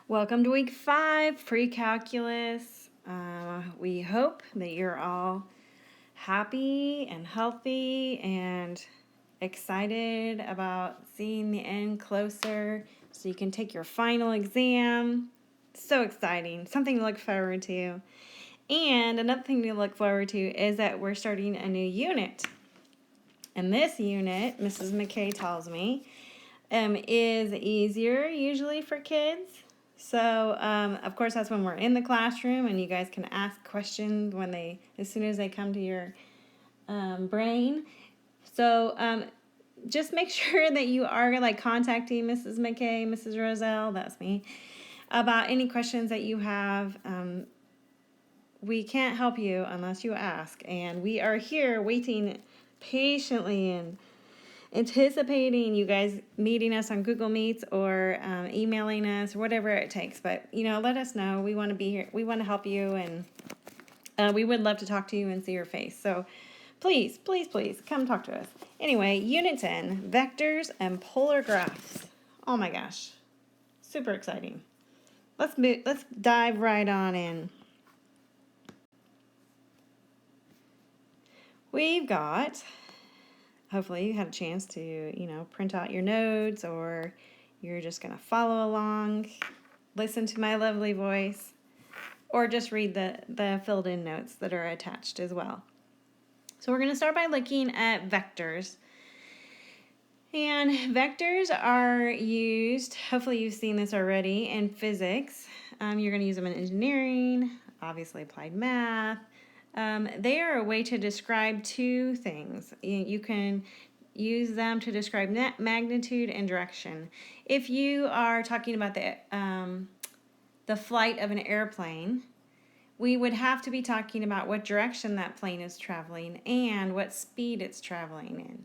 Welcome to week 5, pre-calculus. We hope that you're all happy and healthy and excited about seeing the end closer so you can take your final exam. So exciting, something to look forward to. And another thing to look forward to is that we're starting a new unit. And this unit, Mrs. McKay tells me, is easier usually for kids. So, of course, that's when we're in the classroom and you guys can ask questions as soon as they come to your brain. So, just make sure that you are contacting Mrs. McKay, Mrs. Roselle, that's me, about any questions that you have. We can't help you unless you ask, and we are here waiting patiently and anticipating you guys meeting us on Google Meets or emailing us, whatever it takes. But, let us know. We want to be here. We want to help you, and we would love to talk to you and see your face. So please, please, please come talk to us. Anyway, Unit 10, Vectors and Polar Graphs. Oh my gosh, super exciting. Let's dive right on in. We've got... Hopefully you had a chance to, print out your notes, or you're just going to follow along, listen to my lovely voice, or just read the filled in notes that are attached as well. So we're going to start by looking at vectors. And vectors are used, hopefully you've seen this already, in physics. You're going to use them in engineering, obviously applied math. They are a way to describe two things. You can use them to describe magnitude and direction. If you are talking about the flight of an airplane, we would have to be talking about what direction that plane is traveling and what speed it's traveling in.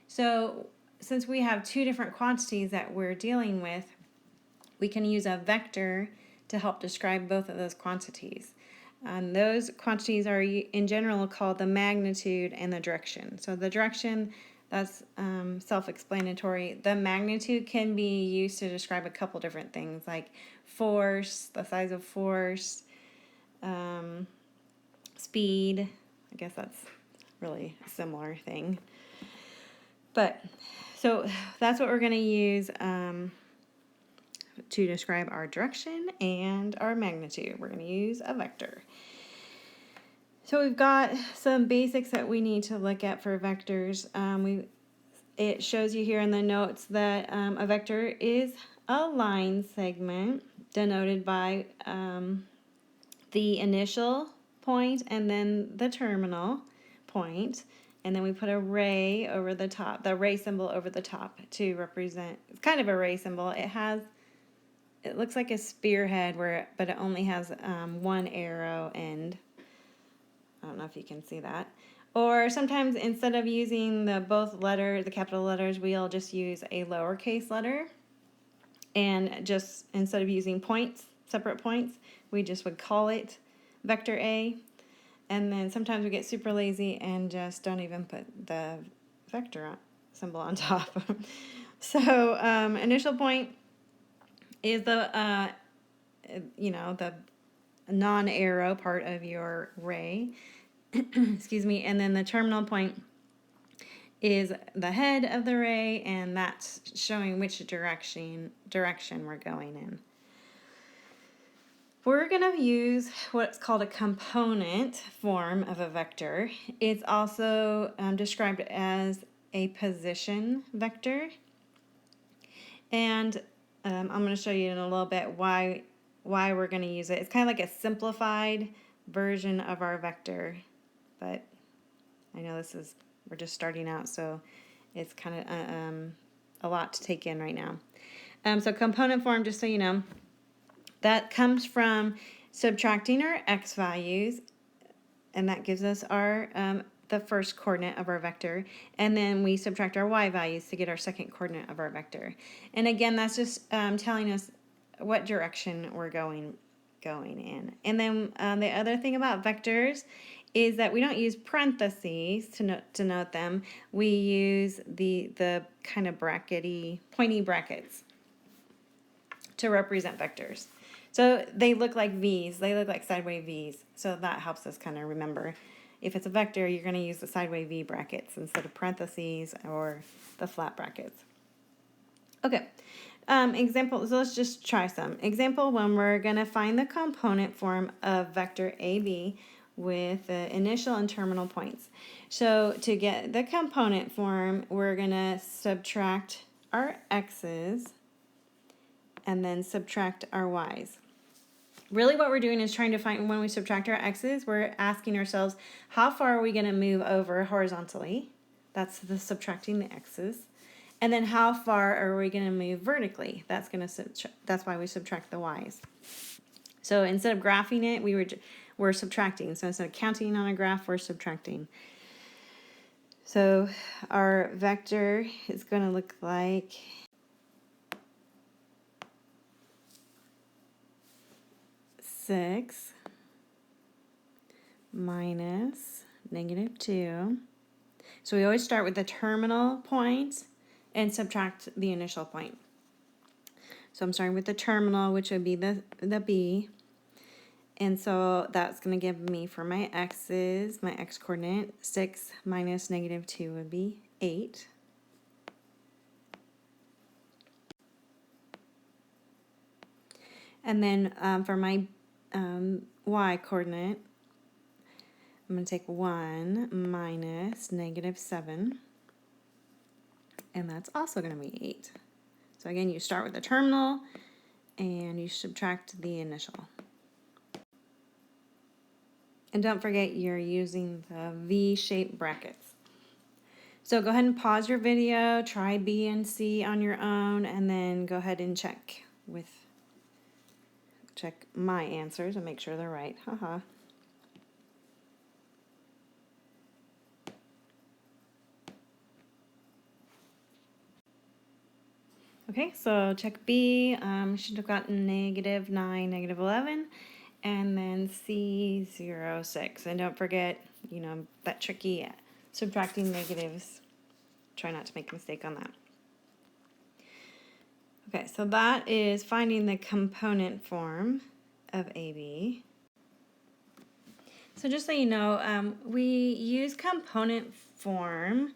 So since we have two different quantities that we're dealing with, we can use a vector to help describe both of those quantities. And those quantities are in general called the magnitude and the direction. So the direction, that's self-explanatory. The magnitude can be used to describe a couple different things, like force, the size of force, speed. I guess that's really a similar thing. But so that's what we're going to use to describe our direction and our magnitude. We're going to use a vector. So we've got some basics that we need to look at for vectors. It shows you here in the notes that a vector is a line segment denoted by the initial point and then the terminal point. And then we put a ray over the top, the ray symbol over the top to represent, it's kind of a ray symbol. It looks like a spearhead, but it only has one arrow end. I don't know if you can see that. Or sometimes instead of using the capital letters, we'll just use a lowercase letter. And just instead of using points, separate points, we just would call it vector A. And then sometimes we get super lazy and just don't even put the vector symbol on top. So initial point is the non-arrow part of your ray. Excuse me. And then the terminal point is the head of the ray, and that's showing which direction we're going in. We're going to use what's called a component form of a vector. It's also described as a position vector. And I'm going to show you in a little bit why we're going to use it. It's kind of like a simplified version of our vector, but I know we're just starting out, so it's kind of a lot to take in right now. So component form, just so you know, that comes from subtracting our x values, and that gives us our the first coordinate of our vector, and then we subtract our y values to get our second coordinate of our vector. And again, that's just telling us what direction we're going in. And then the other thing about vectors is that we don't use parentheses to denote them. We use the kind of brackety, pointy brackets to represent vectors. So they look like V's. They look like sideway V's. So that helps us kind of remember. If it's a vector, you're going to use the sideway V brackets instead of parentheses or the flat brackets. Okay. Example, so let's just try some. Example 1, we're going to find the component form of vector AB with the initial and terminal points. So to get the component form, we're going to subtract our x's and then subtract our y's. Really what we're doing is trying to find, when we subtract our x's, we're asking ourselves, how far are we going to move over horizontally? That's the subtracting the x's. And then how far are we going to move vertically? That's why we subtract the y's. So instead of graphing it, we're subtracting. So instead of counting on a graph, we're subtracting. So our vector is going to look like 6 minus -2. So we always start with the terminal point and subtract the initial point. So I'm starting with the terminal, which would be the B. And so that's going to give me, for my x's, my x coordinate, 6 minus -2 would be 8. And then for my y coordinate, I'm going to take 1 minus -7. And that's also going to be 8. So again, you start with the terminal and you subtract the initial. And don't forget you're using the V-shaped brackets. So go ahead and pause your video, try B and C on your own, and then go ahead and check my answers and make sure they're right. Haha. Okay, so check B, should have gotten -9, -11, and then C, 0, 6. And don't forget, that tricky subtracting negatives. Try not to make a mistake on that. Okay, so that is finding the component form of AB. So just so you know, we use component form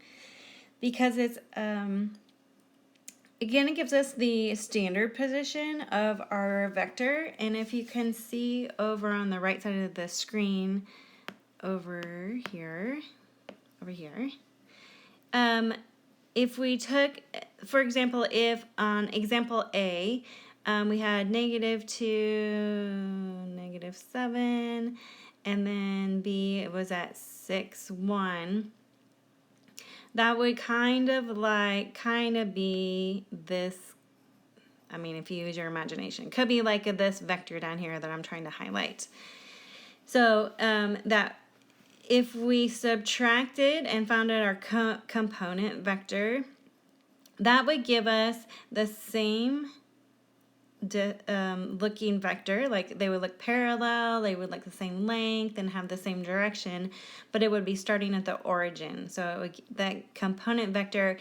because it's again, it gives us the standard position of our vector. And if you can see over on the right side of the screen, over here, if we took, for example, if on example A, we had -2, -7, and then B, it was at 6, 1. That would kind of be this, I mean, if you use your imagination, could be like this vector down here that I'm trying to highlight. So that if we subtracted and found out our component vector, that would give us the same looking vector, like they would look parallel, they would look the same length and have the same direction, but it would be starting at the origin. So that component vector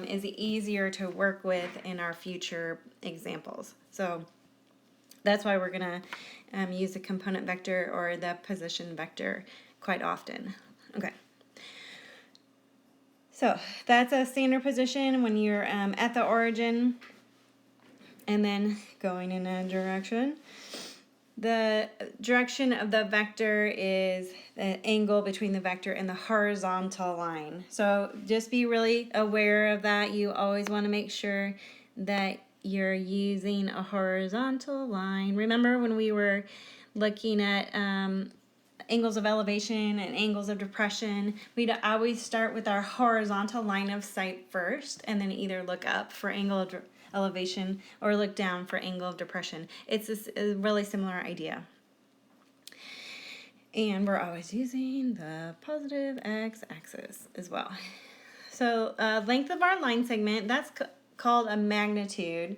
is easier to work with in our future examples. So that's why we're going to use the component vector or the position vector quite often. Okay. So that's a standard position when you're at the origin and then going in a direction. The direction of the vector is the angle between the vector and the horizontal line. So just be really aware of that. You always want to make sure that you're using a horizontal line. Remember when we were looking at angles of elevation and angles of depression, we'd always start with our horizontal line of sight first and then either look up for angle of elevation or look down for angle of depression. It's a really similar idea. And we're always using the positive x-axis as well. So length of our line segment, that's called a magnitude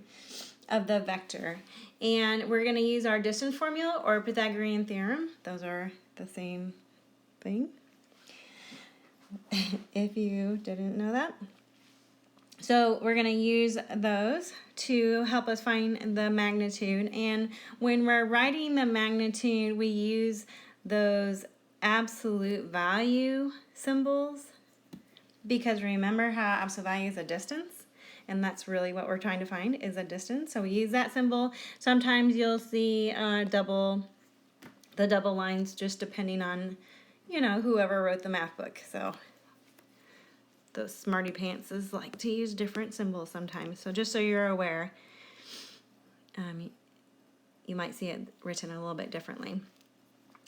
of the vector. And we're going to use our distance formula or Pythagorean theorem. Those are the same thing, if you didn't know that. So we're going to use those to help us find the magnitude. And when we're writing the magnitude, we use those absolute value symbols, because remember how absolute value is a distance, and that's really what we're trying to find, is a distance. So we use that symbol. Sometimes you'll see the double lines, just depending on, whoever wrote the math book. So those smarty pantses like to use different symbols sometimes. So just so you're aware, you might see it written a little bit differently.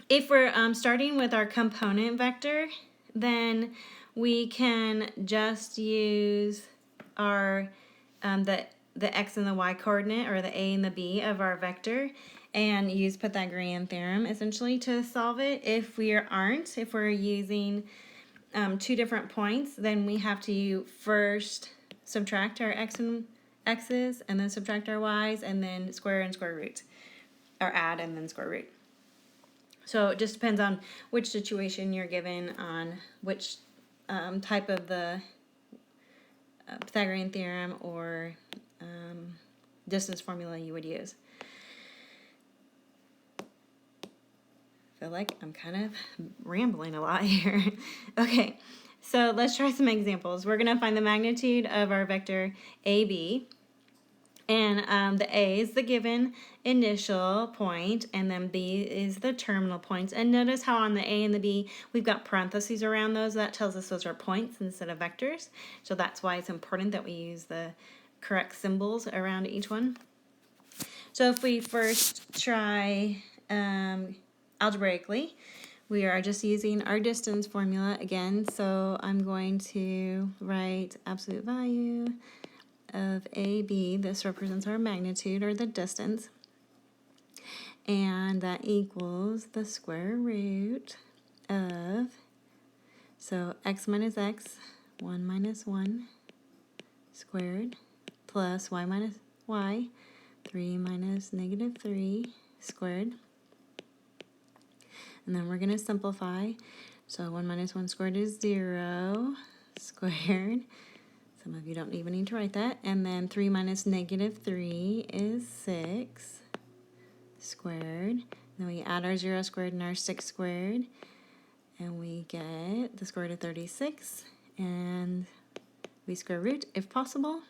If we're starting with our component vector, then we can just use our the x and the y coordinate, or the a and the b of our vector, and use Pythagorean theorem essentially to solve it. If we're using two different points, then we have to first subtract our x's, and then subtract our y's, and then square and square root, or add and then square root. So it just depends on which situation you're given, on which type of the Pythagorean theorem or distance formula you would use. I feel like I'm kind of rambling a lot here. Okay, so let's try some examples. We're going to find the magnitude of our vector AB. And the A is the given initial point, and then B is the terminal points. And notice how on the A and the B, we've got parentheses around those. That tells us those are points instead of vectors. So that's why it's important that we use the correct symbols around each one. So if we first try algebraically, we are just using our distance formula again. So I'm going to write absolute value of AB. This represents our magnitude, or the distance, and that equals the square root of, so x minus x, 1 minus 1 squared, plus y minus y, 3 minus negative 3 squared. And then we're going to simplify. So 1 minus 1 squared is 0 squared. Some of you don't even need to write that. And then 3 minus negative 3 is 6 squared. Then we add our 0 squared and our 6 squared, and we get the square root of 36, and we square root if possible,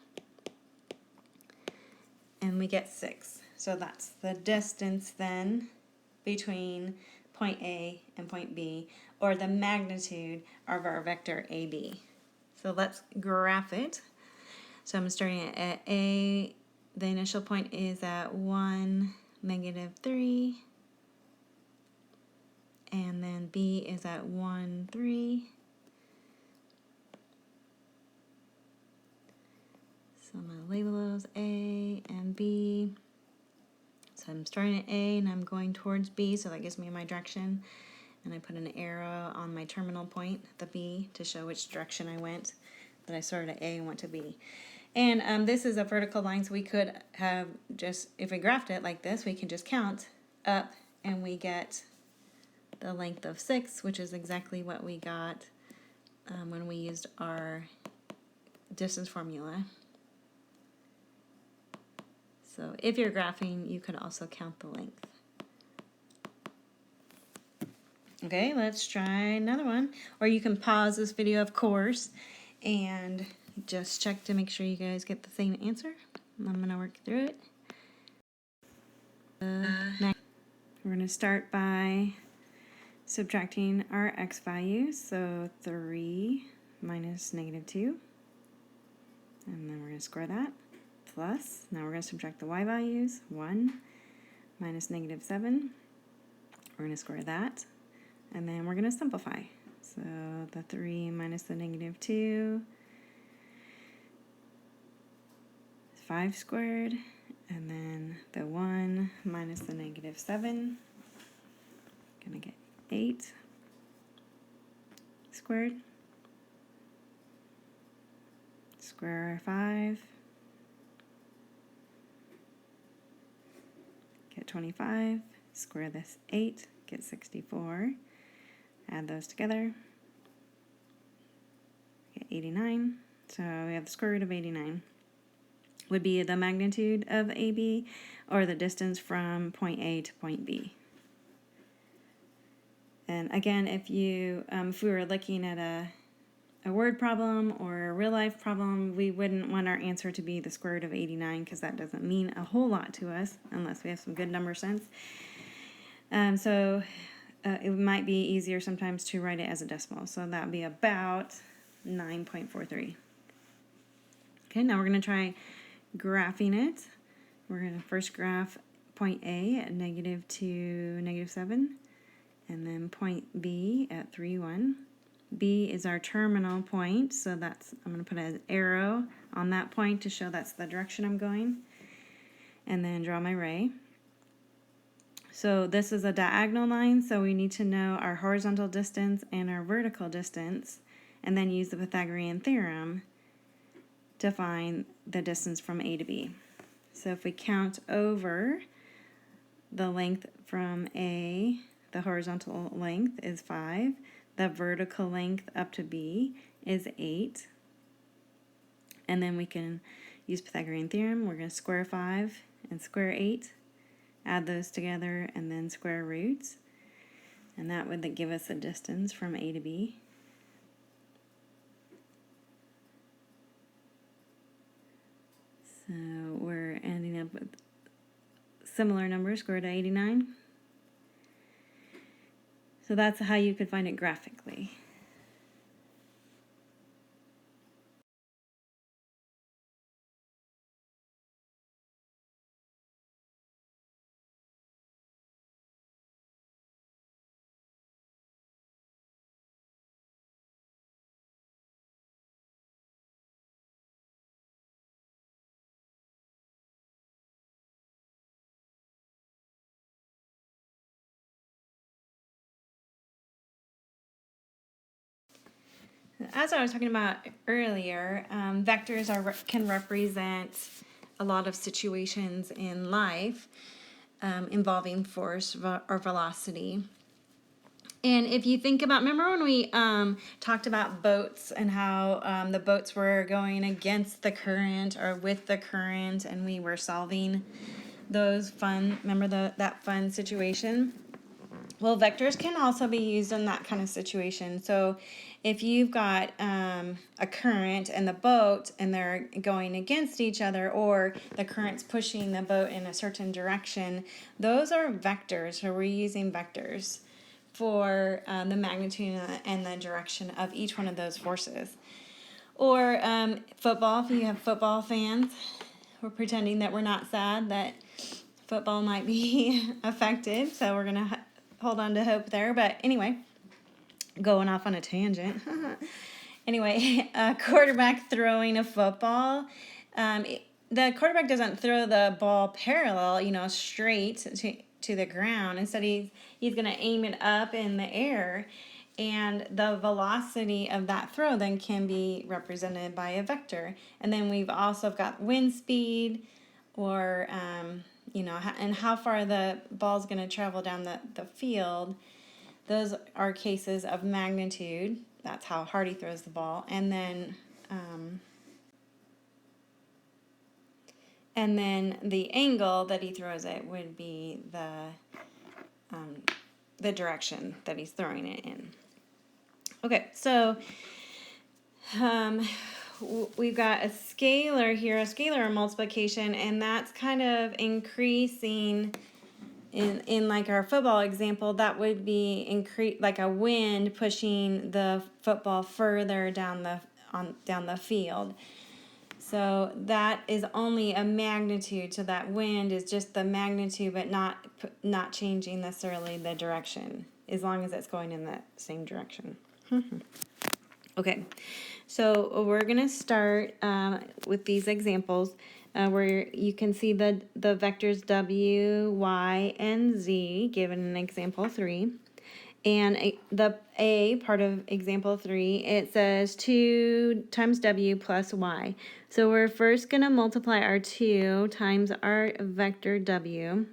and we get 6. So that's the distance then between point A and point B, or the magnitude of our vector AB. So let's graph it. So I'm starting at A. The initial point is at 1, negative 3. And then B is at 1, 3. So I'm going to label those A and B. So I'm starting at A and I'm going towards B, so that gives me my direction. And I put an arrow on my terminal point, the B, to show which direction I went. That I started at A and went to B. And this is a vertical line, so we could have just, if we graphed it like this, we can just count up and we get the length of 6, which is exactly what we got when we used our distance formula. So if you're graphing, you could also count the length. Okay, let's try another one. Or you can pause this video, of course, and just check to make sure you guys get the same answer. I'm going to work through it. Next, we're going to start by subtracting our x values. So 3 minus negative 2. And then we're going to square that. Plus, now we're going to subtract the y values. 1 minus negative 7. We're going to square that. And then we're going to simplify. So the 3 minus the negative 2 is 5 squared. And then the 1 minus the negative 7, going to get 8 squared. Square our 5. Get 25. Square this 8. Get 64. Add those together. Get 89. So we have the square root of 89 would be the magnitude of AB, or the distance from point A to point B. And again, if we were looking at a word problem or a real life problem, we wouldn't want our answer to be the square root of 89 because that doesn't mean a whole lot to us unless we have some good number sense. So it might be easier sometimes to write it as a decimal. So that would be about 9.43. Okay, now we're going to try graphing it. We're going to first graph point A at -2, -7, and then point B at 3, 1. B is our terminal point, so that's, I'm going to put an arrow on that point to show that's the direction I'm going, and then draw my ray. So this is a diagonal line, so we need to know our horizontal distance and our vertical distance, and then use the Pythagorean theorem to find the distance from A to B. So if we count over the length from A, the horizontal length is 5. The vertical length up to B is 8. And then we can use Pythagorean theorem. We're going to square 5 and square 8. Add those together and then square roots. And that would give us a distance from A to B. So we're ending up with similar numbers, square root of 89. So that's how you could find it graphically. As I was talking about earlier, vectors can represent a lot of situations in life involving force or velocity. And if you think about, remember when we talked about boats and how the boats were going against the current or with the current, and we were solving those remember that fun situation? Well, vectors can also be used in that kind of situation. So if you've got a current and the boat and they're going against each other, or the current's pushing the boat in a certain direction, those are vectors. So we're using vectors for the magnitude and the direction of each one of those forces. Or football, if you have football fans, we're pretending that we're not sad that football might be affected. So we're going to hold on to hope there. But anyway, going off on a tangent. Anyway, a quarterback throwing a football. The quarterback doesn't throw the ball parallel, straight to the ground. Instead, he's going to aim it up in the air. And the velocity of that throw then can be represented by a vector. And then we've also got wind speed, or and how far the ball's going to travel down the field. Those are cases of magnitude. That's how hard he throws the ball. And then the angle that he throws it would be the direction that he's throwing it in. Okay, so we've got a scalar here, a scalar multiplication, and that's kind of increasing. In like our football example, that would be like a wind pushing the football further down the field. So that is only a magnitude. So that wind is just the magnitude, but not changing necessarily the direction, as long as it's going in that same direction. Okay, so we're gonna start with these examples. Where you can see the vectors W, Y, and Z given in example 3. And the A part of example 3, it says 2 times W plus Y. So we're first going to multiply our 2 times our vector W.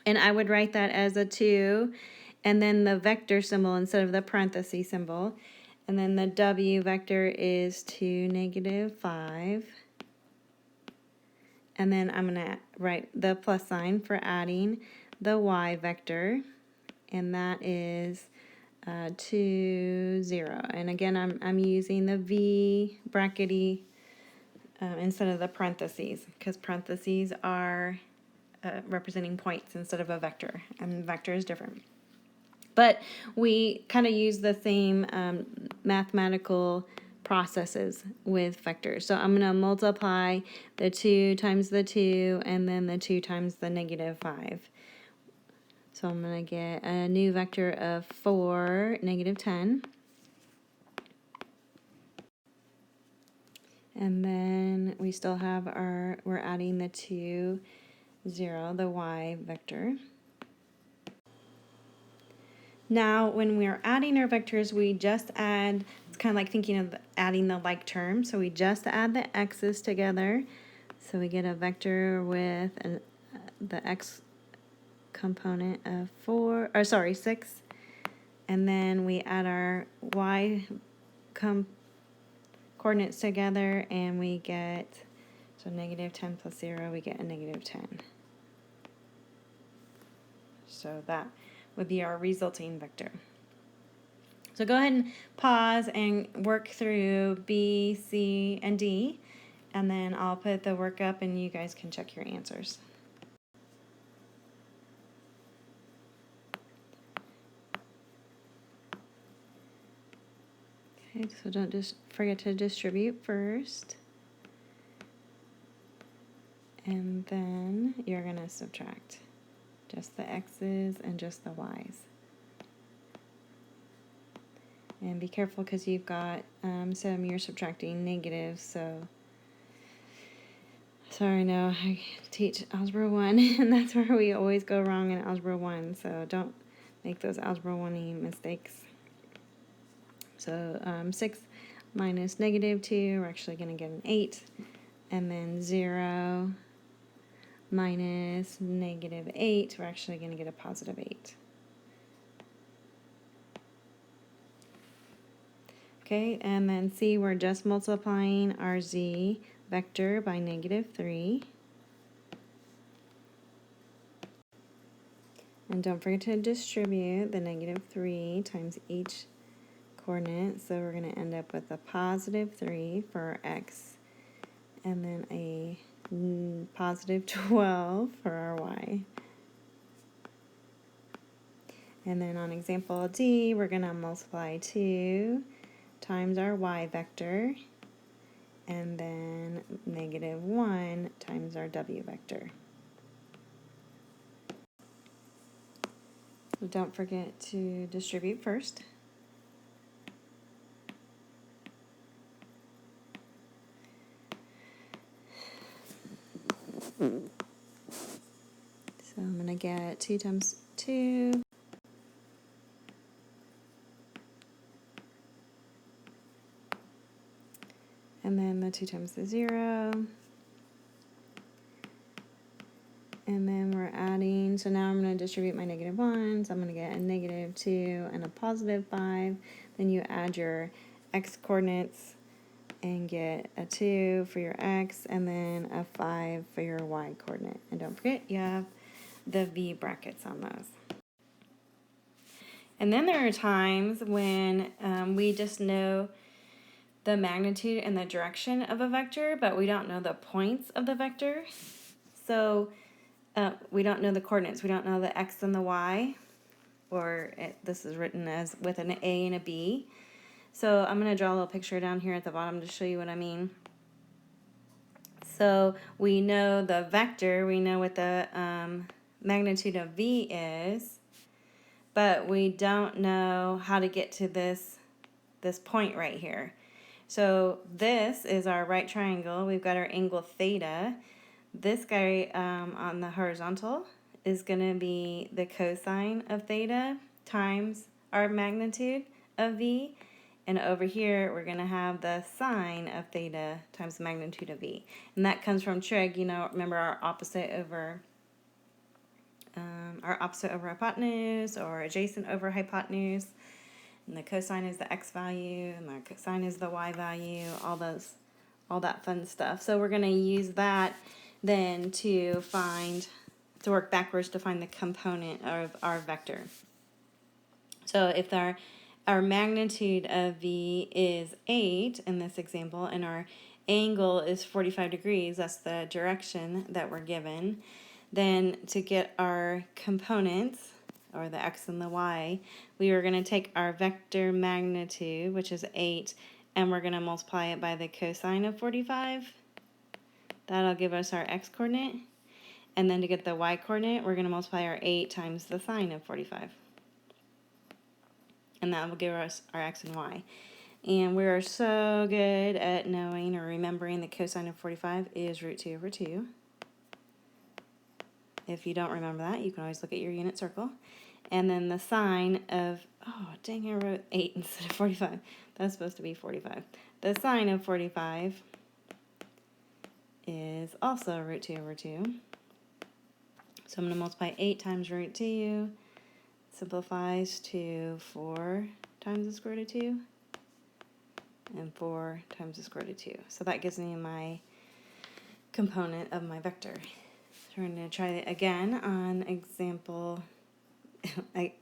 And I would write that as a 2, and then the vector symbol instead of the parenthesis symbol. And then the w vector is 2, -5. And then I'm going to write the plus sign for adding the y vector, and that is 2, 0. And again, I'm using the v brackety instead of the parentheses, because parentheses are representing points instead of a vector, and vector is different. But we kind of use the same mathematical processes with vectors. So I'm going to multiply the 2 times the 2 and then the 2 times the -5. So I'm going to get a new vector of 4, -10. And then we still have we're adding the 2, 0, the y vector. Now, when we're adding our vectors, we just add, it's kind of like thinking of adding the like term. So we just add the x's together. So we get a vector with the x component of 6. And then we add our y coordinates together, and we get, so -10 plus 0, we get a -10. So that would be our resulting vector. So go ahead and pause and work through B, C, and D, and then I'll put the work up and you guys can check your answers. Okay, so don't just forget to distribute first. And then you're going to subtract just the x's and just the y's. And be careful because you've got some you're subtracting negatives, so sorry, no, I teach Algebra 1, and that's where we always go wrong in Algebra 1, so don't make those Algebra 1 mistakes. So 6 minus -2, we're actually going to get an 8, and then 0 minus -8, we're actually going to get a positive 8. Okay, and then C, we're just multiplying our z vector by -3. And don't forget to distribute the -3 times each coordinate. So we're going to end up with a +3 for our x, and then a +12 for our y. And then on example D, we're going to multiply 2 times our y vector, and then -1 times our w vector. So don't forget to distribute first. So I'm going to get 2 times 2. And then the 2 times the 0. And then we're adding, so now I'm going to distribute my -1, so I'm going to get a -2 and a +5. Then you add your x coordinates and get a 2 for your x, and then a 5 for your y coordinate. And don't forget, you have the v brackets on those. And then there are times when we just know the magnitude and the direction of a vector, but we don't know the points of the vector. So we don't know the coordinates. We don't know the x and the y, or this is written as with an A and a B. So I'm going to draw a little picture down here at the bottom to show you what I mean. So we know the vector, we know what the magnitude of v is, but we don't know how to get to this point right here. So this is our right triangle. We've got our angle theta. This guy on the horizontal is going to be the cosine of theta times our magnitude of v. And over here, we're going to have the sine of theta times the magnitude of v. And that comes from trig, you know, remember our opposite over hypotenuse, or adjacent over hypotenuse. And the cosine is the x value, and the cosine is the y value, all that fun stuff. So we're going to use that then to work backwards to find the component of our vector. So if our magnitude of v is 8 in this example, and our angle is 45 degrees, that's the direction that we're given, then to get our components, or the x and the y, we are going to take our vector magnitude, which is 8, and we're going to multiply it by the cosine of 45. That'll give us our x coordinate. And then to get the y coordinate, we're going to multiply our 8 times the sine of 45. And that will give us our x and y. And we are so good at knowing or remembering the cosine of 45 is root 2 over 2. If you don't remember that, you can always look at your unit circle. And then the sine of, oh, dang, I wrote 8 instead of 45. That's supposed to be 45. The sine of 45 is also root 2 over 2. So I'm going to multiply 8 times root 2. Simplifies to 4 times the square root of 2. And 4 times the square root of 2. So that gives me my component of my vector. So we're going to try it again on example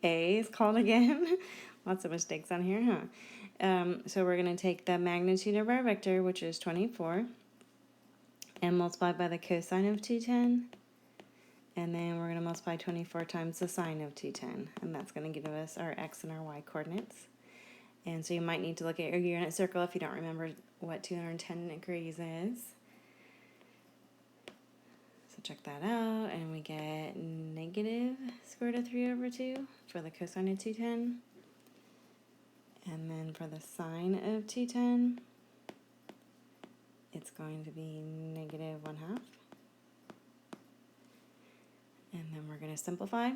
A is called again. Lots of mistakes on here, huh? So we're going to take the magnitude of our vector, which is 24, and multiply by the cosine of 210. And then we're going to multiply 24 times the sine of 210. And that's going to give us our x and our y coordinates. And so you might need to look at your unit circle if you don't remember what 210 degrees is. So check that out, and we get negative square root of 3 over 2 for the cosine of 210. And then for the sine of 210, it's going to be negative 1/2. And then we're going to simplify.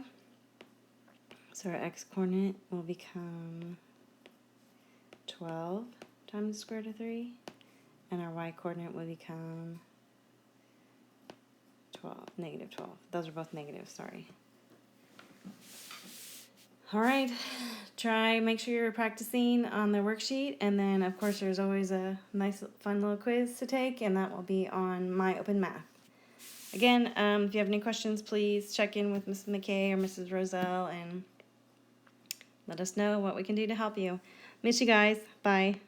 So our x coordinate will become 12 times the square root of 3, and our y coordinate will become 12, negative 12. Those are both negative, sorry. All right, make sure you're practicing on the worksheet, and then of course there's always a nice fun little quiz to take, and that will be on My Open Math. Again, if you have any questions, please check in with Mrs. McKay or Mrs. Roselle and let us know what we can do to help you. Miss you guys. Bye.